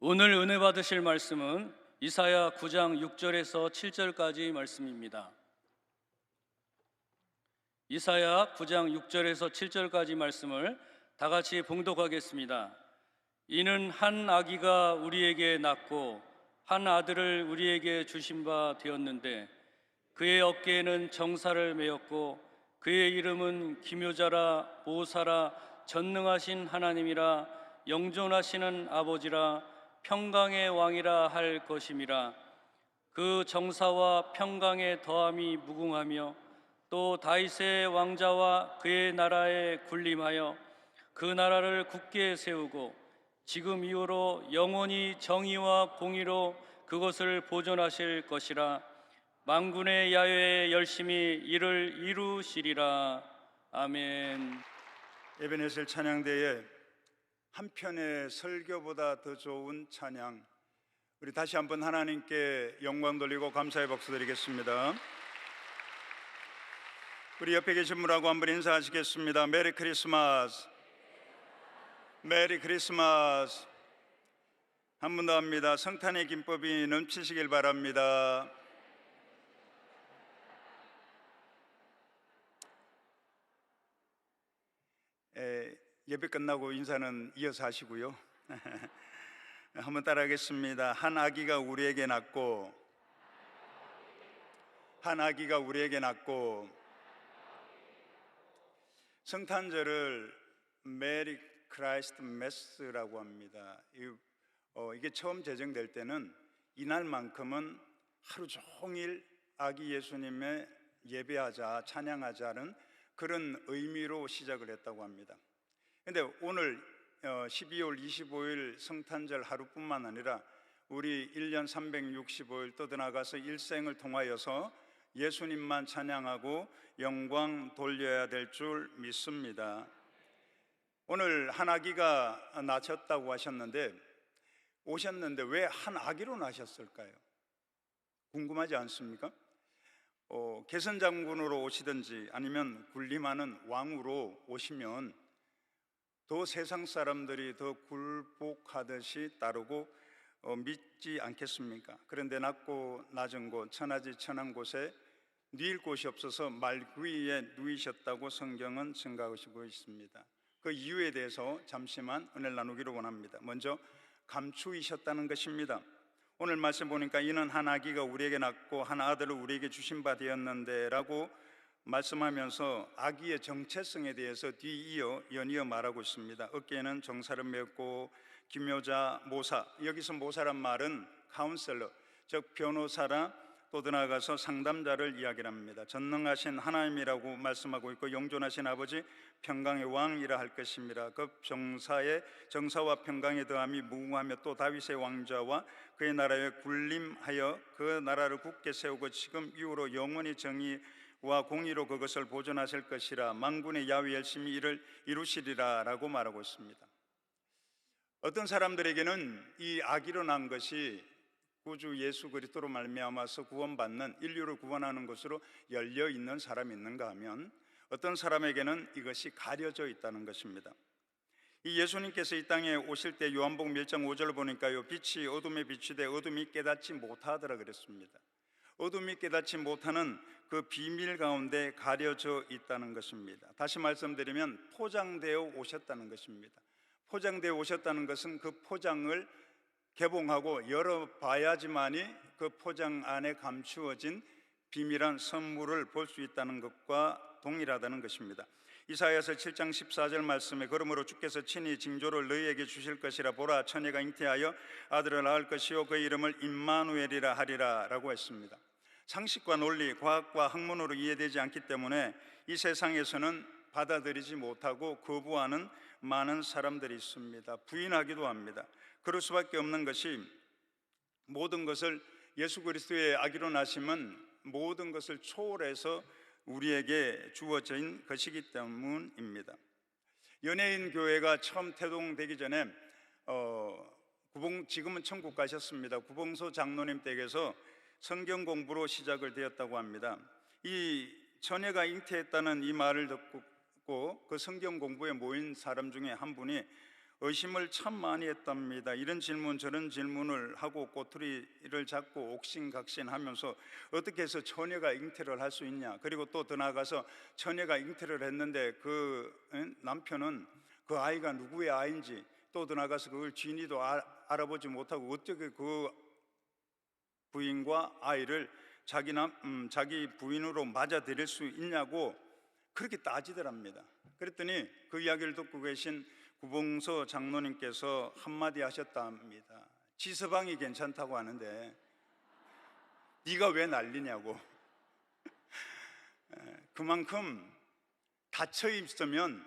오늘 은혜 받으실 말씀은 이사야 9장 6절에서 7절까지 말씀입니다. 이사야 9장 6절에서 7절까지 말씀을 다 같이 봉독하겠습니다. 이는 한 아기가 우리에게 낳고 한 아들을 우리에게 주신 바 되었는데 그의 어깨에는 정사를 메었고 그의 이름은 기묘자라 보사라 전능하신 하나님이라 영존하시는 아버지라 평강의 왕이라 할 것임이라. 그 정사와 평강의 더함이 무궁하며 또 다윗의 왕자와 그의 나라에 군림하여 그 나라를 굳게 세우고 지금 이후로 영원히 정의와 공의로 그것을 보존하실 것이라. 만군의 야훼에 열심히 이를 이루시리라. 아멘. 에베네셀 찬양대에 한 편의 설교보다 더 좋은 찬양, 우리 다시 한번 하나님께 영광 돌리고 감사의 박수 드리겠습니다. 우리 옆에 계신 분하고 한번 인사하시겠습니다. 메리 크리스마스. 메리 크리스마스. 한 번 더 합니다. 성탄의 기법이 넘치시길 바랍니다. 예배 끝나고 인사는 이어서 하시고요. 한번 따라하겠습니다. 한 아기가 우리에게 낳고, 한 아기가 우리에게 낳고. 성탄절을 메리 크라이스트 메스라고 합니다. 이게 처음 제정될 때는 이날만큼은 하루 종일 아기 예수님의 예배하자, 찬양하자는 그런 의미로 시작을 했다고 합니다. 그런데 오늘 12월 25일 성탄절 하루뿐만 아니라 우리 1년 365일 떠나가서 일생을 통하여서 예수님만 찬양하고 영광 돌려야 될 줄 믿습니다. 오늘 한 아기가 낳으셨다고 하셨는데, 오셨는데 왜 한 아기로 낳으셨을까요? 궁금하지 않습니까? 개선장군으로 오시든지 아니면 군림하는 왕으로 오시면 더 세상 사람들이 더 굴복하듯이 따르고 믿지 않겠습니까? 그런데 낮고 낮은 곳, 천하지 천한 곳에 누일 곳이 없어서 말귀에 누이셨다고 성경은 증가하고 있습니다. 그 이유에 대해서 잠시만 은혜를 나누기를 원합니다. 먼저 감추이셨다는 것입니다. 오늘 말씀 보니까 이는 한 아기가 우리에게 낳고 한 아들을 우리에게 주신 바 되었는데 라고 말씀하면서 아기의 정체성에 대해서 뒤이어 연이어 말하고 있습니다. 어깨에는 정사를 메었고 기묘자, 모사, 여기서 모사란 말은 카운셀러, 즉 변호사라, 또 나아가서 상담자를 이야기합니다. 전능하신 하나님이라고 말씀하고 있고 영존하신 아버지, 평강의 왕이라 할 것입니다. 그 정사와 평강의 더함이 무궁하며 또 다윗의 왕자와 그의 나라에 군림하여 그 나라를 굳게 세우고 지금 이후로 영원히 정의와 공의로 그것을 보존하실 것이라. 만군의 야훼 열심히 이를 이루시리라 라고 말하고 있습니다. 어떤 사람들에게는 이 아기로 난 것이 구주 예수 그리스도로 말미암아서 구원받는, 인류를 구원하는 것으로 열려있는 사람이 있는가 하면 어떤 사람에게는 이것이 가려져 있다는 것입니다. 이 예수님께서 이 땅에 오실 때 요한복음 1장 5절을 보니까요, 빛이 어둠에 비추되 어둠이 깨닫지 못하더라 그랬습니다. 어둠이 깨닫지 못하는 그 비밀 가운데 가려져 있다는 것입니다. 다시 말씀드리면 포장되어 오셨다는 것입니다. 포장되어 오셨다는 것은 그 포장을 개봉하고 열어봐야지만이 그 포장 안에 감추어진 비밀한 선물을 볼 수 있다는 것과 동일하다는 것입니다. 이사야서 7장 14절 말씀에 그러므로 주께서 친히 징조를 너희에게 주실 것이라. 보라, 처녀가 잉태하여 아들을 낳을 것이요 그 이름을 임마누엘이라 하리라 라고 했습니다. 상식과 논리, 과학과 학문으로 이해되지 않기 때문에 이 세상에서는 받아들이지 못하고 거부하는 많은 사람들이 있습니다. 부인하기도 합니다. 그럴 수밖에 없는 것이, 모든 것을 예수 그리스도의 아기로 나심은 모든 것을 초월해서 우리에게 주어진 것이기 때문입니다. 연예인 교회가 처음 태동되기 전에 지금은 천국 가셨습니다. 구봉소 장로님 댁에서 성경 공부로 시작을 되었다고 합니다. 이 처녀가 잉태했다는 이 말을 듣고 그 성경 공부에 모인 사람 중에 한 분이 의심을 참 많이 했답니다. 이런 질문 저런 질문을 하고 꼬투리를 잡고 옥신각신하면서 어떻게 해서 처녀가 잉태를 할 수 있냐, 그리고 또 더 나아가서 처녀가 잉태를 했는데 그 남편은 그 아이가 누구의 아이인지, 또 더 나아가서 그걸 진이도 알아보지 못하고 어떻게 그 부인과 아이를 자기 부인으로 맞아들일 수 있냐고 그렇게 따지더랍니다. 그랬더니 그 이야기를 듣고 계신 구봉서 장로님께서 한마디 하셨답니다. 지서방이 괜찮다고 하는데 네가 왜 난리냐고. 그만큼 닫혀있는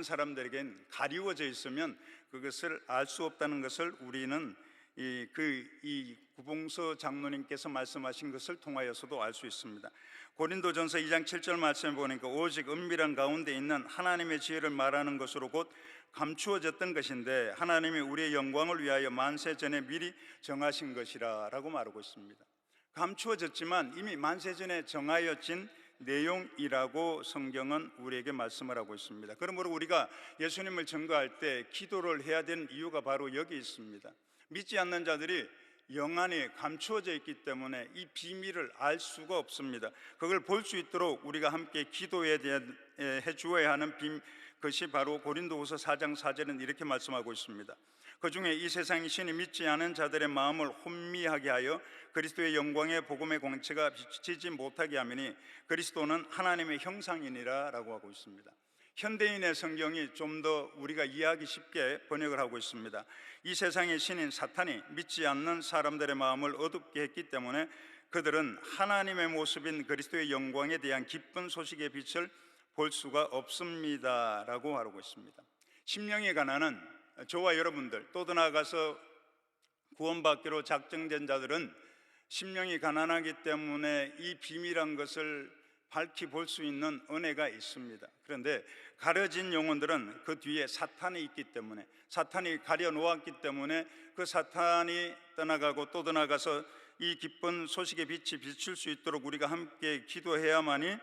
사람들에겐 가리워져 있으면 그것을 알 수 없다는 것을 우리는 이 구봉서 장로님께서 말씀하신 것을 통하여서도 알 수 있습니다. 고린도전서 2장 7절 말씀에 보니까 오직 은밀한 가운데 있는 하나님의 지혜를 말하는 것으로 곧 감추어졌던 것인데 하나님이 우리의 영광을 위하여 만세 전에 미리 정하신 것이라 라고 말하고 있습니다. 감추어졌지만 이미 만세 전에 정하여진 내용이라고 성경은 우리에게 말씀을 하고 있습니다. 그러므로 우리가 예수님을 증거할 때 기도를 해야 되는 이유가 바로 여기 있습니다. 믿지 않는 자들이 영 안에 감추어져 있기 때문에 이 비밀을 알 수가 없습니다. 그걸 볼 수 있도록 우리가 함께 기도해 주어야 하는 것이 바로 고린도후서 4장 4절은 이렇게 말씀하고 있습니다. 그 중에 이 세상이 신이 믿지 않은 자들의 마음을 혼미하게 하여 그리스도의 영광의 복음의 공체가 비치지 못하게 하미니 그리스도는 하나님의 형상이니라 라고 하고 있습니다. 현대인의 성경이 좀 더 우리가 이해하기 쉽게 번역을 하고 있습니다. 이 세상의 신인 사탄이 믿지 않는 사람들의 마음을 어둡게 했기 때문에 그들은 하나님의 모습인 그리스도의 영광에 대한 기쁜 소식의 빛을 볼 수가 없습니다 라고 하고 있습니다. 심령의 가난은 저와 여러분들, 또 더 나아가서 구원받기로 작정된 자들은 심령이 가난하기 때문에 이 비밀한 것을 밝히 볼 수 있는 은혜가 있습니다. 그런데 가려진 영혼들은 그 뒤에 사탄이 있기 때문에, 사탄이 가려 놓았기 때문에 그 사탄이 떠나가고 또 떠나가서 이 기쁜 소식의 빛이 비출 수 있도록 우리가 함께 기도해야만이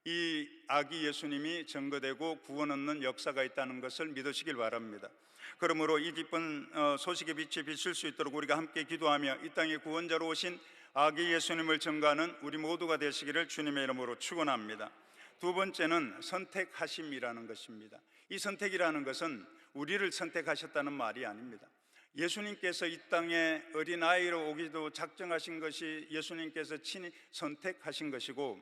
이 아기 예수님이 증거되고 구원 얻는 역사가 있다는 것을 믿으시길 바랍니다. 그러므로 이 기쁜 소식의 빛이 비칠 수 있도록 우리가 함께 기도하며 이 땅의 구원자로 오신 아기 예수님을 증거하는 우리 모두가 되시기를 주님의 이름으로 축원합니다. 두 번째는 선택하심이라는 것입니다. 이 선택이라는 것은 우리를 선택하셨다는 말이 아닙니다. 예수님께서 이 땅에 어린아이로 오기도 작정하신 것이 예수님께서 친히 선택하신 것이고,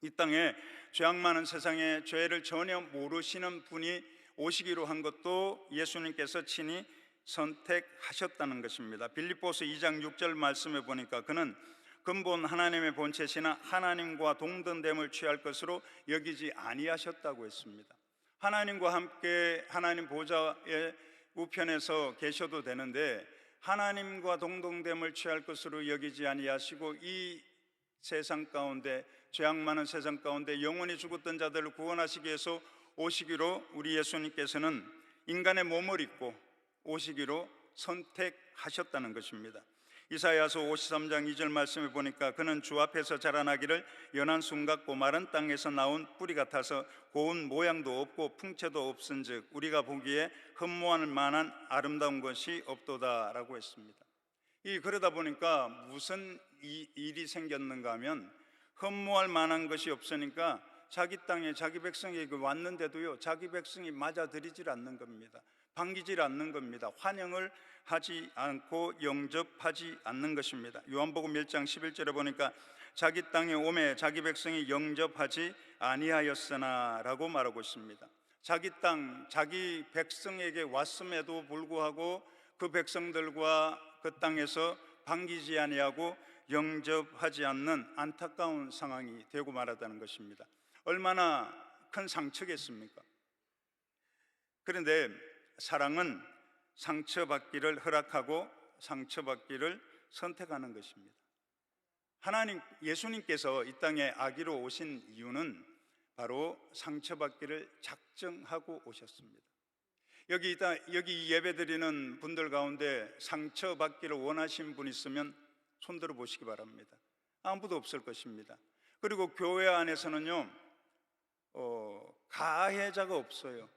이 땅에 죄악 많은 세상에 죄를 전혀 모르시는 분이 오시기로 한 것도 예수님께서 친히 선택하셨다는 것입니다. 빌립보서 2장 6절 말씀에 보니까 그는 근본 하나님의 본체시나 하나님과 동등됨을 취할 것으로 여기지 아니하셨다고 했습니다. 하나님과 함께 하나님 보좌의 우편에서 계셔도 되는데 하나님과 동등됨을 취할 것으로 여기지 아니하시고 이 세상 가운데, 죄악 많은 세상 가운데 영원히 죽었던 자들을 구원하시기 위해서 오시기로 우리 예수님께서는 인간의 몸을 입고 오시기로 선택하셨다는 것입니다. 이사야서 53장 2절 말씀에 보니까 그는 주 앞에서 자라나기를 연한 순 같고 마른 땅에서 나온 뿌리 같아서 고운 모양도 없고 풍채도 없은즉 우리가 보기에 흠모할 만한 아름다운 것이 없도다 라고 했습니다. 그러다 보니까 무슨 일이 생겼는가 하면 흠모할 만한 것이 없으니까 자기 땅에 자기 백성에게 왔는데도요, 자기 백성이 맞아들이질 않는 겁니다. 반기질 않는 겁니다. 환영을 하지 않고 영접하지 않는 것입니다. 요한복음 1장 11절에 보니까 자기 땅에 오매 자기 백성이 영접하지 아니하였으나 라고 말하고 있습니다. 자기 땅, 자기 백성에게 왔음에도 불구하고 그 백성들과 그 땅에서 반기지 아니하고 영접하지 않는 안타까운 상황이 되고 말았다는 것입니다. 얼마나 큰 상처겠습니까? 그런데 사랑은 상처받기를 허락하고 상처받기를 선택하는 것입니다. 예수님께서 이 땅에 아기로 오신 이유는 바로 상처받기를 작정하고 오셨습니다. 여기 예배드리는 분들 가운데 상처받기를 원하신 분 있으면 손들어 보시기 바랍니다. 아무도 없을 것입니다. 그리고 교회 안에서는요, 가해자가 없어요.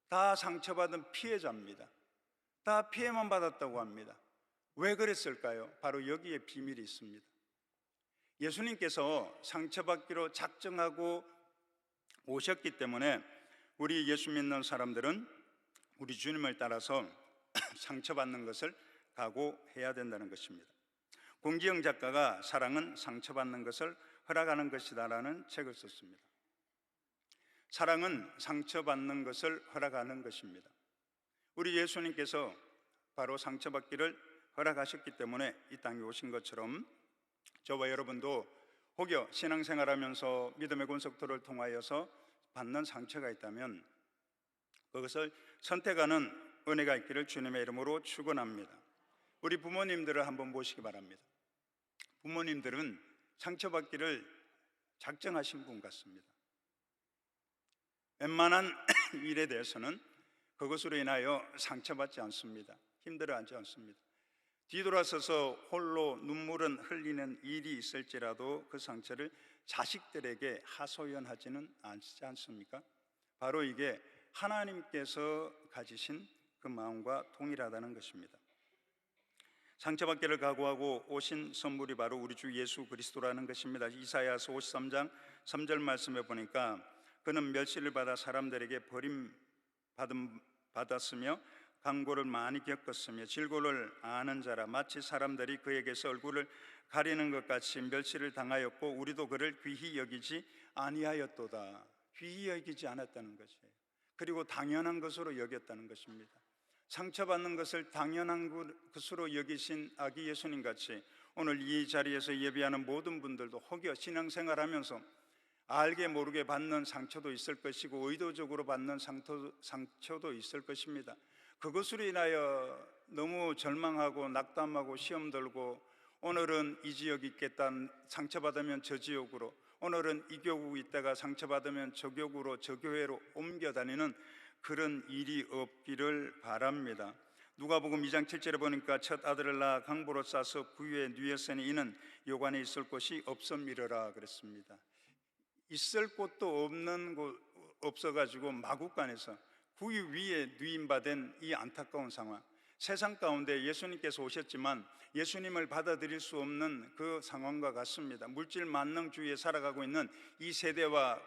다 상처받은 피해자입니다. 다 피해만 받았다고 합니다. 왜 그랬을까요? 바로 여기에 비밀이 있습니다. 예수님께서 상처받기로 작정하고 오셨기 때문에 우리 예수 믿는 사람들은 우리 주님을 따라서 상처받는 것을 각오해야 된다는 것입니다. 공지영 작가가 사랑은 상처받는 것을 허락하는 것이다라는 책을 썼습니다. 사랑은 상처받는 것을 허락하는 것입니다. 우리 예수님께서 바로 상처받기를 허락하셨기 때문에 이 땅에 오신 것처럼 저와 여러분도 혹여 신앙생활하면서 믿음의 권속도를 통하여서 받는 상처가 있다면 그것을 선택하는 은혜가 있기를 주님의 이름으로 축원합니다. 우리 부모님들을 한번 보시기 바랍니다. 부모님들은 상처받기를 작정하신 분 같습니다. 웬만한 일에 대해서는 그것으로 인하여 상처받지 않습니다. 힘들어하지 않습니다. 뒤돌아서서 홀로 눈물은 흘리는 일이 있을지라도 그 상처를 자식들에게 하소연하지는 않지 않습니까? 바로 이게 하나님께서 가지신 그 마음과 동일하다는 것입니다. 상처받기를 각오하고 오신 선물이 바로 우리 주 예수 그리스도라는 것입니다. 이사야서 53장 3절 말씀에 보니까 그는 멸시를 받아 사람들에게 버림받았으며 강고를 많이 겪었으며 질고를 아는 자라 마치 사람들이 그에게서 얼굴을 가리는 것 같이 멸시를 당하였고 우리도 그를 귀히 여기지 아니하였도다. 귀히 여기지 않았다는 것이에요. 그리고 당연한 것으로 여겼다는 것입니다. 상처받는 것을 당연한 것으로 여기신 아기 예수님 같이 오늘 이 자리에서 예배하는 모든 분들도 혹여 신앙생활하면서 알게 모르게 받는 상처도 있을 것이고 의도적으로 받는 상처도 있을 것입니다. 그것으로 인하여 너무 절망하고 낙담하고 시험 들고 오늘은 이 지역 있겠다, 상처받으면 저 지역으로, 오늘은 이 교국 있다가 상처받으면 저 교구로, 저 교회로 옮겨 다니는 그런 일이 없기를 바랍니다. 누가복음 2장 7절에 보니까 첫 아들을 낳아 강보로 싸서 구유에 누였으니 이는 요관에 있을 곳이 없음이러라 그랬습니다. 있을 곳도 없어가지고 마국간에서 구유 위에 누임받은 이 안타까운 상황, 세상 가운데 예수님께서 오셨지만 예수님을 받아들일 수 없는 그 상황과 같습니다. 물질 만능주의에 살아가고 있는 이 세대와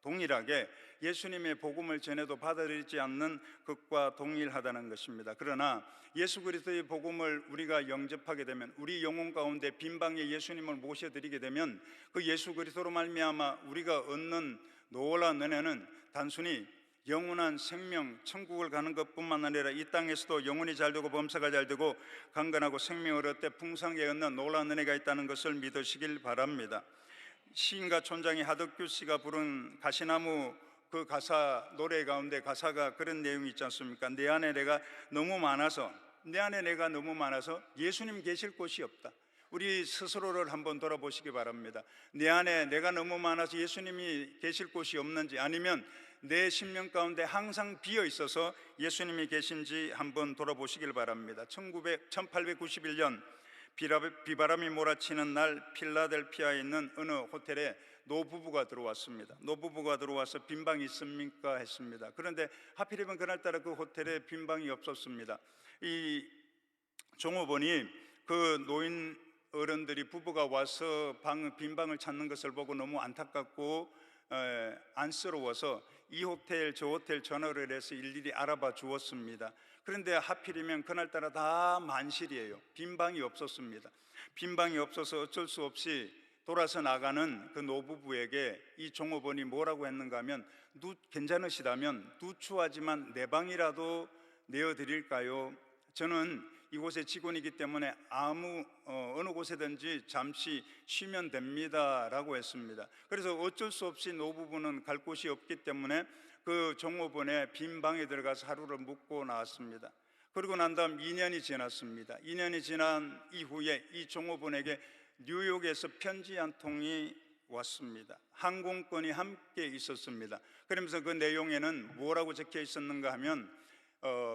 동일하게 예수님의 복음을 전해도 받아들이지 않는 것과 동일하다는 것입니다. 그러나 예수 그리스도의 복음을 우리가 영접하게 되면, 우리 영혼 가운데 빈방에 예수님을 모셔드리게 되면 그 예수 그리스도로 말미암아 우리가 얻는 놀라운 은혜는 단순히 영원한 생명, 천국을 가는 것뿐만 아니라 이 땅에서도 영혼이 잘되고 범사가 잘되고 강건하고 생명을 얻되 풍성하게 얻는 놀라운 은혜가 있다는 것을 믿으시길 바랍니다. 시인과 촌장이 하덕규 씨가 부른 가시나무 그 가사, 노래 가운데 가사가 그런 내용이 있지 않습니까? 내 안에 내가 너무 많아서 예수님 계실 곳이 없다. 우리 스스로를 한번 돌아보시기 바랍니다. 내 안에 내가 너무 많아서 예수님이 계실 곳이 없는지, 아니면 내 심령 가운데 항상 비어 있어서 예수님이 계신지 한번 돌아보시길 바랍니다. 1891년 비바람이 몰아치는 날 필라델피아에 있는 어느 호텔에 노부부가 들어왔습니다. 노부부가 들어와서 빈방이 있습니까? 했습니다. 그런데 하필이면 그날따라 그 호텔에 빈방이 없었습니다. 이 종업원이 그 노인 어른들이 부부가 와서 빈방을 찾는 것을 보고 너무 안타깝고 안쓰러워서 이 호텔 저 호텔 전화를 해서 일일이 알아봐 주었습니다. 그런데 하필이면 그날따라 다 만실이에요. 빈방이 없었습니다. 빈방이 없어서 어쩔 수 없이 돌아서 나가는 그 노부부에게 이 종업원이 뭐라고 했는가 하면, 괜찮으시다면 누추하지만 내 방이라도 내어드릴까요? 저는 이곳의 직원이기 때문에 어느 곳에든지 잠시 쉬면 됩니다 라고 했습니다. 그래서 어쩔 수 없이 노부부는 갈 곳이 없기 때문에 그 종업원의 빈 방에 들어가서 하루를 묵고 나왔습니다. 그리고 난 다음 2년이 지났습니다. 2년이 지난 이후에 이 종업원에게 뉴욕에서 편지 한 통이 왔습니다. 항공권이 함께 있었습니다. 그러면서 그 내용에는 뭐라고 적혀 있었는가 하면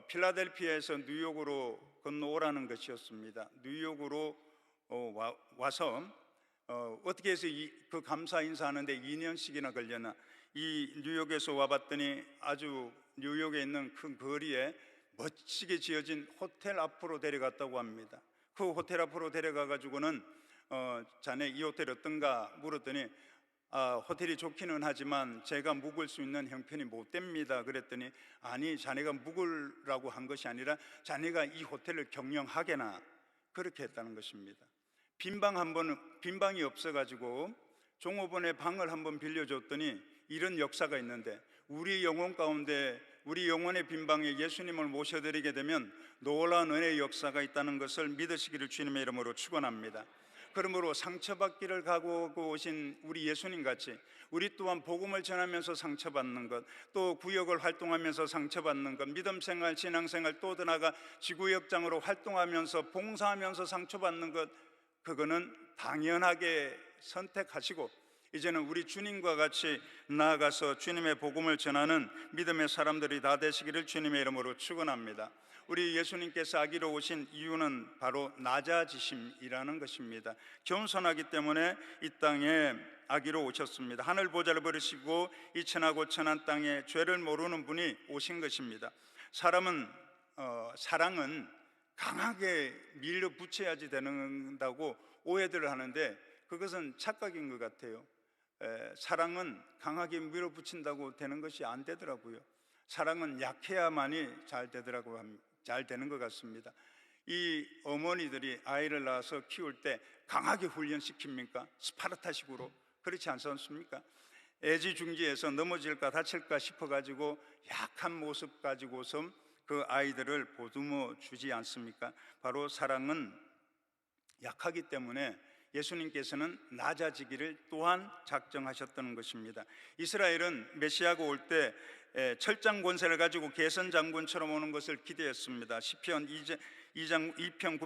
필라델피아에서 뉴욕으로 건너오라는 것이었습니다. 뉴욕으로 와서 어떻게 해서 그 감사 인사하는데 2년씩이나 걸렸나. 이 뉴욕에서 와봤더니 아주 뉴욕에 있는 큰 거리에 멋지게 지어진 호텔 앞으로 데려갔다고 합니다. 그 호텔 앞으로 데려가 가지고는 자네 이 호텔 어떤가 물었더니 호텔이 좋기는 하지만 제가 묵을 수 있는 형편이 못 됩니다. 그랬더니 아니, 자네가 묵으라고 한 것이 아니라 자네가 이 호텔을 경영하게나, 그렇게 했다는 것입니다. 빈방이 없어가지고 종업원의 방을 한번 빌려줬더니 이런 역사가 있는데, 우리 영혼 가운데 우리 영혼의 빈방에 예수님을 모셔드리게 되면 놀라운 은혜의 역사가 있다는 것을 믿으시기를 주님의 이름으로 축원합니다. 그러므로 상처받기를 각오하고 오신 우리 예수님 같이 우리 또한 복음을 전하면서 상처받는 것, 또 구역을 활동하면서 상처받는 것, 믿음생활, 신앙생활, 또 나아가 지구역장으로 활동하면서 봉사하면서 상처받는 것, 그거는 당연하게 선택하시고 이제는 우리 주님과 같이 나아가서 주님의 복음을 전하는 믿음의 사람들이 다 되시기를 주님의 이름으로 축원합니다. 우리 예수님께서 아기로 오신 이유는 바로 낮아지심이라는 것입니다. 겸손하기 때문에 이 땅에 아기로 오셨습니다. 하늘 보좌를 버리시고 이 천하고 천한 땅에 죄를 모르는 분이 오신 것입니다. 사랑은 강하게 밀어붙여야지 된다고 오해들을 하는데 그것은 착각인 것 같아요. 사랑은 강하게 밀어붙인다고 되는 것이 안 되더라고요. 사랑은 약해야만이 잘 되는 것 같습니다. 이 어머니들이 아이를 낳아서 키울 때 강하게 훈련시킵니까? 스파르타식으로? 그렇지 않습니까? 애지중지에서 넘어질까 다칠까 싶어가지고 약한 모습 가지고서 그 아이들을 보듬어 주지 않습니까? 바로 사랑은 약하기 때문에 예수님께서는 낮아지기를 또한 작정하셨던 것입니다. 이스라엘은 메시아가 올 때 철장 권세를 가지고 개선 장군처럼 오는 것을 기대했습니다. 시편 2편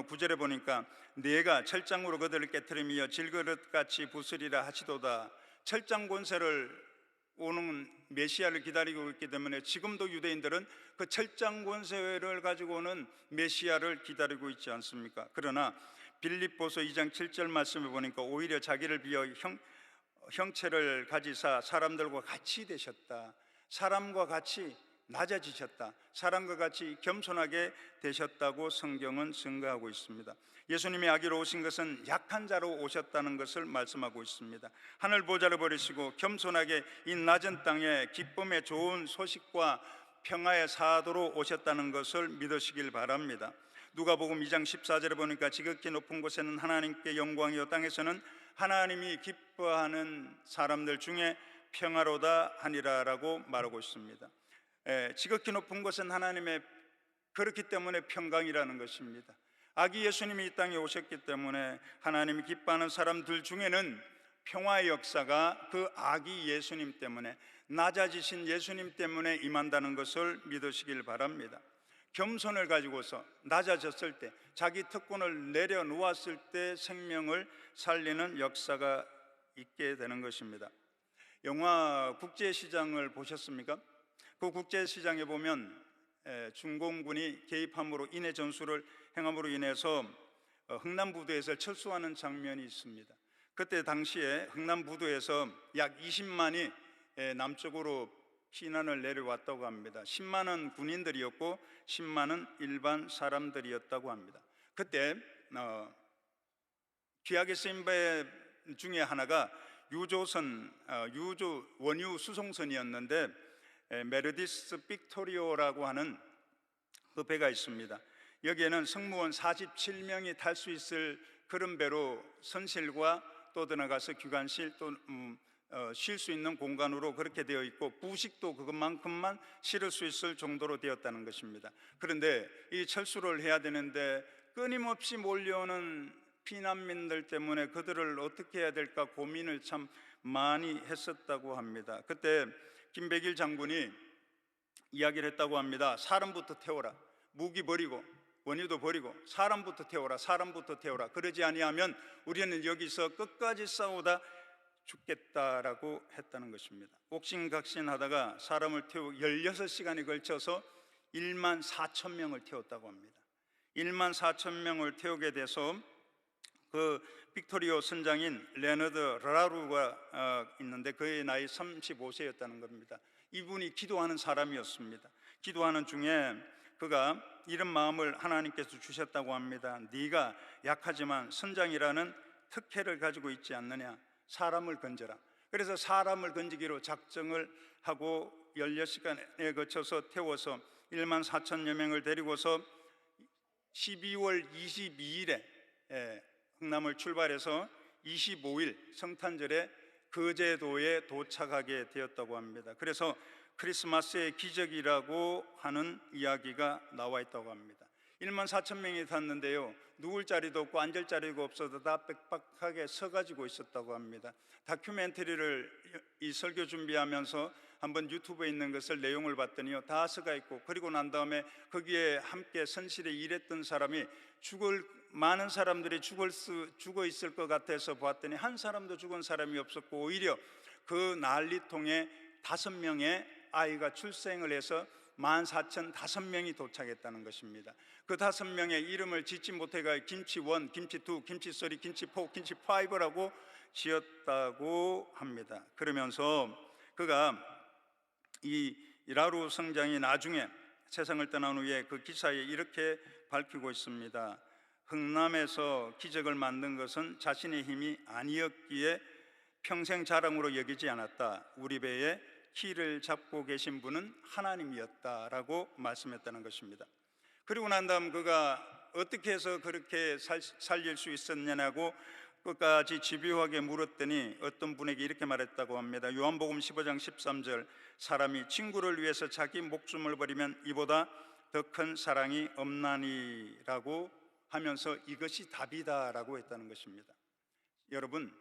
9절에 보니까 내가 철장으로 그들을 깨트리며 질그릇같이 부수리라 하시도다. 철장 권세를 오는 메시아를 기다리고 있기 때문에 지금도 유대인들은 그 철장 권세를 가지고 오는 메시아를 기다리고 있지 않습니까? 그러나 빌립보서 2장 7절 말씀을 보니까 오히려 자기를 비어 형체를 가지사 사람들과 같이 되셨다. 사람과 같이 낮아지셨다. 사람과 같이 겸손하게 되셨다고 성경은 증거하고 있습니다. 예수님이 아기로 오신 것은 약한 자로 오셨다는 것을 말씀하고 있습니다. 하늘 보좌를 버리시고 겸손하게 이 낮은 땅에 기쁨의 좋은 소식과 평화의 사도로 오셨다는 것을 믿으시길 바랍니다. 누가복음 2장 14절에 보니까 지극히 높은 곳에는 하나님께 영광이요 땅에서는 하나님이 기뻐하는 사람들 중에 평화로다 하니라라고 말하고 있습니다. 지극히 높은 곳은 하나님의, 그렇기 때문에 평강이라는 것입니다. 아기 예수님이 이 땅에 오셨기 때문에 하나님이 기뻐하는 사람들 중에는 평화의 역사가 그 아기 예수님 때문에, 낮아지신 예수님 때문에 임한다는 것을 믿으시길 바랍니다. 겸손을 가지고서 낮아졌을 때, 자기 특권을 내려놓았을 때 생명을 살리는 역사가 있게 되는 것입니다. 영화 국제시장을 보셨습니까? 그 국제시장에 보면 중공군이 개입함으로 인해 전술을 행함으로 인해서 흥남부두에서 철수하는 장면이 있습니다. 그때 당시에 흥남부두에서 약 20만이 남쪽으로 피난을 내려왔다고 합니다. 10만은 군인들이었고 10만은 일반 사람들이었다고 합니다. 그때 귀하게 쓰인 배 중에 하나가 원유 수송선이었는데 메르디스 빅토리오라고 하는 그 배가 있습니다. 여기에는 승무원 47명이 탈 수 있을 그런 배로 선실과 또 들어가서 귀관실 또 쉴 수 있는 공간으로 그렇게 되어 있고 부식도 그것만큼만 실을 수 있을 정도로 되었다는 것입니다. 그런데 이 철수를 해야 되는데 끊임없이 몰려오는 피난민들 때문에 그들을 어떻게 해야 될까 고민을 참 많이 했었다고 합니다. 그때 김백일 장군이 이야기를 했다고 합니다. 사람부터 태워라. 무기 버리고 원유도 버리고 사람부터 태워라. 사람부터 태워라. 그러지 아니하면 우리는 여기서 끝까지 싸우다 죽겠다라고 했다는 것입니다. 옥신각신하다가 사람을 태우고 16시간에 걸쳐서 1만 4천 명을 태웠다고 합니다. 1만 4천 명을 태우게 돼서 그 빅토리오 선장인 레너드 라루가 있는데 그의 나이 35세였다는 겁니다. 이분이 기도하는 사람이었습니다. 기도하는 중에 그가 이런 마음을 하나님께서 주셨다고 합니다. 네가 약하지만 선장이라는 특혜를 가지고 있지 않느냐. 사람을 건져라. 그래서 사람을 건지기로 작정을 하고 16시간에 거쳐서 태워서 1만 4천여 명을 데리고서 12월 22일에 흥남을 출발해서 25일 성탄절에 거제도에 도착하게 되었다고 합니다. 그래서 크리스마스의 기적이라고 하는 이야기가 나와 있다고 합니다. 1만 4천 명이 탔는데요, 누울 자리도 없고 앉을 자리가 없어서 다 빽빽하게 서가지고 있었다고 합니다. 다큐멘터리를 이 설교 준비하면서 한번 유튜브에 있는 것을 내용을 봤더니요, 다 서가 있고, 그리고 난 다음에 거기에 함께 선실에 일했던 사람이 많은 사람들이 죽어 있을 것 같아서 봤더니 한 사람도 죽은 사람이 없었고, 오히려 그 난리통에 5명의 아이가 출생을 해서 14,005명이 도착했다는 것입니다. 그 5명의 이름을 짓지 못해가 김치1, 김치2, 김치3, 김치4, 김치5라고 지었다고 합니다. 그러면서 그가 이 라루 성장이 나중에 세상을 떠난 후에 그 기사에 이렇게 밝히고 있습니다. 흥남에서 기적을 만든 것은 자신의 힘이 아니었기에 평생 자랑으로 여기지 않았다. 우리 배에 키를 잡고 계신 분은 하나님이었다라고 말씀했다는 것입니다. 그리고 난 다음 그가 어떻게 해서 그렇게 살릴 수 있었냐고 끝까지 집요하게 물었더니 어떤 분에게 이렇게 말했다고 합니다. 요한복음 15장 13절, 사람이 친구를 위해서 자기 목숨을 버리면 이보다 더 큰 사랑이 없나니라고 하면서 이것이 답이다라고 했다는 것입니다. 여러분,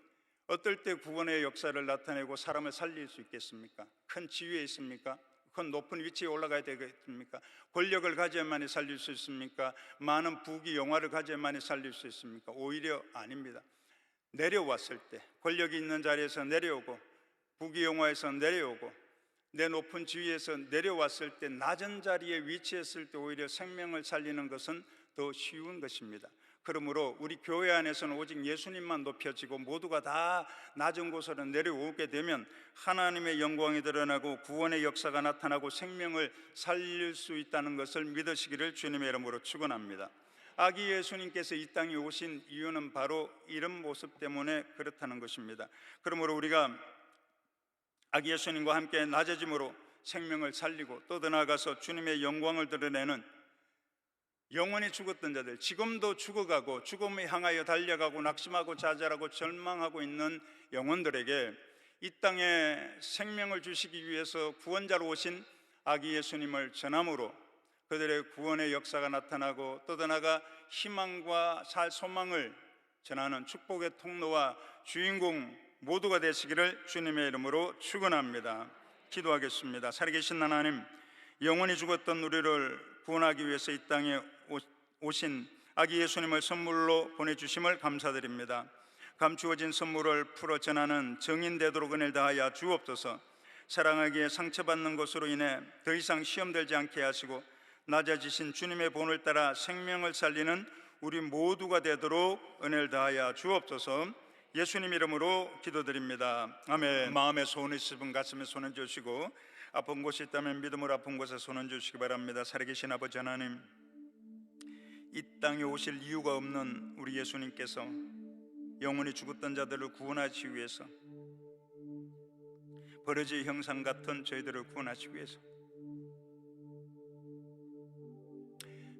어떨 때 구원의 역사를 나타내고 사람을 살릴 수 있겠습니까? 큰 지위에 있습니까? 큰 높은 위치에 올라가야 되겠습니까? 권력을 가져야만이 살릴 수 있습니까? 많은 부귀 영화를 가져야만이 살릴 수 있습니까? 오히려 아닙니다. 내려왔을 때, 권력이 있는 자리에서 내려오고 부귀 영화에서 내려오고 내 높은 지위에서 내려왔을 때, 낮은 자리에 위치했을 때 오히려 생명을 살리는 것은 더 쉬운 것입니다. 그러므로 우리 교회 안에서는 오직 예수님만 높여지고 모두가 다 낮은 곳으로 내려오게 되면 하나님의 영광이 드러나고 구원의 역사가 나타나고 생명을 살릴 수 있다는 것을 믿으시기를 주님의 이름으로 축원합니다. 아기 예수님께서 이 땅에 오신 이유는 바로 이런 모습 때문에 그렇다는 것입니다. 그러므로 우리가 아기 예수님과 함께 낮아짐으로 생명을 살리고 또 더 나아가서 주님의 영광을 드러내는 영원히 죽었던 자들, 지금도 죽어가고 죽음을 향하여 달려가고 낙심하고 좌절하고 절망하고 있는 영혼들에게 이 땅에 생명을 주시기 위해서 구원자로 오신 아기 예수님을 전함으로 그들의 구원의 역사가 나타나고 또 더 나아가 희망과 소망을 전하는 축복의 통로와 주인공 모두가 되시기를 주님의 이름으로 축원합니다. 기도하겠습니다. 살아계신 하나님, 영원히 죽었던 우리를 구원하기 위해서 이 땅에 오신 아기 예수님을 선물로 보내주심을 감사드립니다. 감추어진 선물을 풀어 전하는 증인 되도록 은혜를 다하여 주옵소서. 사랑하기에 상처받는 것으로 인해 더 이상 시험되지 않게 하시고 낮아지신 주님의 본을 따라 생명을 살리는 우리 모두가 되도록 은혜를 다하여 주옵소서. 예수님 이름으로 기도드립니다. 아멘. 마음에 소원이 있으면 가슴에 손을 주시고, 아픈 곳이 있다면 믿음으로 아픈 곳에 손을 주시기 바랍니다. 살아계신 아버지 하나님, 이 땅에 오실 이유가 없는 우리 예수님께서 영원히 죽었던 자들을 구원하시기 위해서, 버러지 형상 같은 저희들을 구원하시기 위해서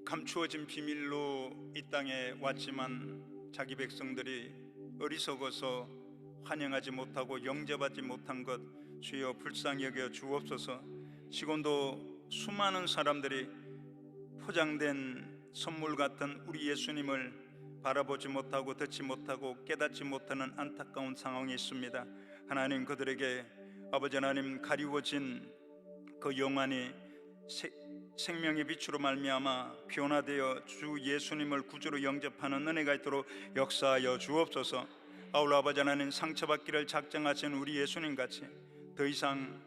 감추어진 비밀로 이 땅에 왔지만 자기 백성들이 어리석어서 환영하지 못하고 영접하지 못한 것 주여 불쌍히 여겨 주옵소서. 지금도 수많은 사람들이 포장된 선물 같은 우리 예수님을 바라보지 못하고 듣지 못하고 깨닫지 못하는 안타까운 상황이 있습니다. 하나님, 그들에게 아버지 하나님 가리워진 그 영안이 생명의 빛으로 말미암아 변화되어 주 예수님을 구주로 영접하는 은혜가 있도록 역사하여 주옵소서. 아울러 아버지 하나님, 상처받기를 작정하신 우리 예수님같이 더 이상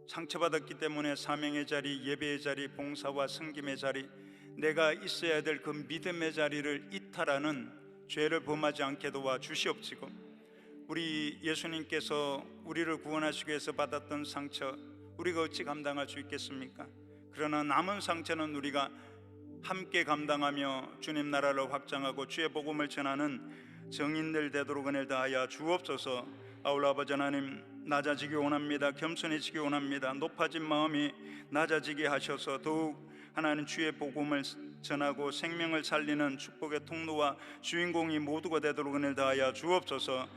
상처받았기 때문에 사명의 자리, 예배의 자리, 봉사와 섬김의 자리, 내가 있어야 될 그 믿음의 자리를 이탈하는 죄를 범하지 않게 도와 주시옵시고, 우리 예수님께서 우리를 구원하시기 위해서 받았던 상처, 우리가 어찌 감당할 수 있겠습니까? 그러나 남은 상처는 우리가 함께 감당하며 주님 나라를 확장하고 주의 복음을 전하는 정인들 되도록 은혜를 다하여 주옵소서. 아울러 아버지 하나님, 낮아지기 원합니다. 겸손해지기 원합니다. 높아진 마음이 낮아지게 하셔서 더욱 하나님 주의 복음을 전하고 생명을 살리는 축복의 통로와 주인공이 모두가 되도록 은혜를 다하여 주옵소서.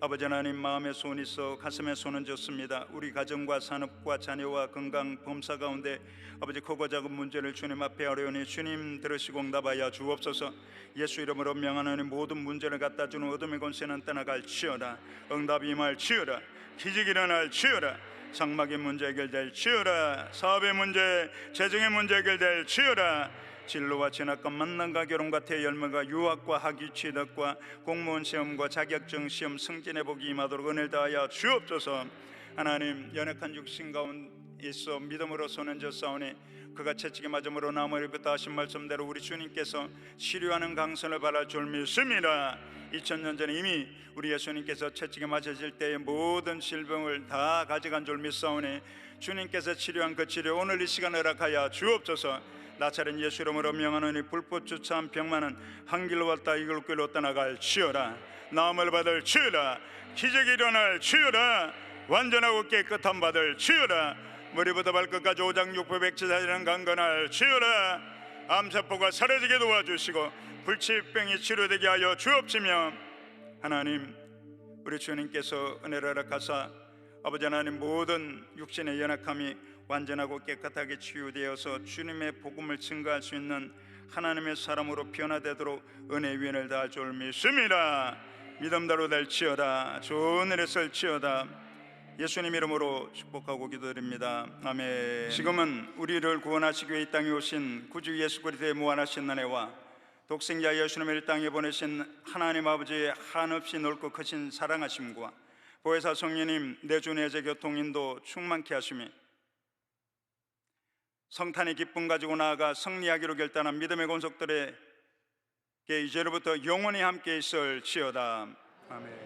아버지 하나님, 마음에 소원이 있어 가슴에 손은 졌습니다. 우리 가정과 산업과 자녀와 건강 범사 가운데 아버지 크고 작은 문제를 주님 앞에 하려니 주님 들으시고 응답하여 주옵소서. 예수 이름으로 명하노니 모든 문제를 갖다 주는 어둠의 권세는 떠나갈지어다. 응답이 임할지어다. 기적이 일어날지어다. 장막의 문제 해결될지어다. 사업의 문제, 재정의 문제 해결될지어다. 진로와 진학과 만남과 결혼과 태열매가 유학과 학위 취득과 공무원 시험과 자격증 시험 승진의 복이 임하도록 은혜를 다하여 주옵소서. 하나님, 연약한 육신 가운데 있어 믿음으로 손은 졌사오니 그가 채찍에 맞음으로 나무를 입었다 하신 말씀대로 우리 주님께서 치료하는 강선을 바랄 줄 믿습니다. 2000년 전에 이미 우리 예수님께서 채찍에 맞으실 때의 모든 질병을 다 가져간 줄 믿사오니 주님께서 치료한 그 치료 오늘 이 시간 허락하여 주옵소서. 나차는 예수 이름으로 명하노니 불법 주차한 병만은 한 길로 왔다 이 길로 떠나갈지어다. 나음을 받을지어다. 기적이 일어날지어다. 완전하고 깨끗함 받을지어다. 머리부터 발끝까지 오장육부백지사지는 강건할지어다. 암세포가 사라지게 도와주시고 불치병이 치료되게 하여 주옵시며 하나님, 우리 주님께서 은혜를 허락하사 아버지 하나님, 모든 육신의 연약함이 완전하고 깨끗하게 치유되어서 주님의 복음을 증거할 수 있는 하나님의 사람으로 변화되도록 은혜의 위원을 다할 줄 믿습니다. 믿음대로 될지어다. 좋은 일에 쓸지어다. 예수님 이름으로 축복하고 기도드립니다. 아멘. 지금은 우리를 구원하시기 위해 이 땅에 오신 구주 예수 그리스도의 무한하신 은혜와 독생자 예수님을 이 땅에 보내신 하나님 아버지의 한없이 넓고 크신 사랑하심과 보혜사 성령님 내주 내재 교통인도 충만케 하시며 성탄의 기쁨 가지고 나아가 승리하기로 결단한 믿음의 권속들에게 이제로부터 영원히 함께 있을지어다. 아멘.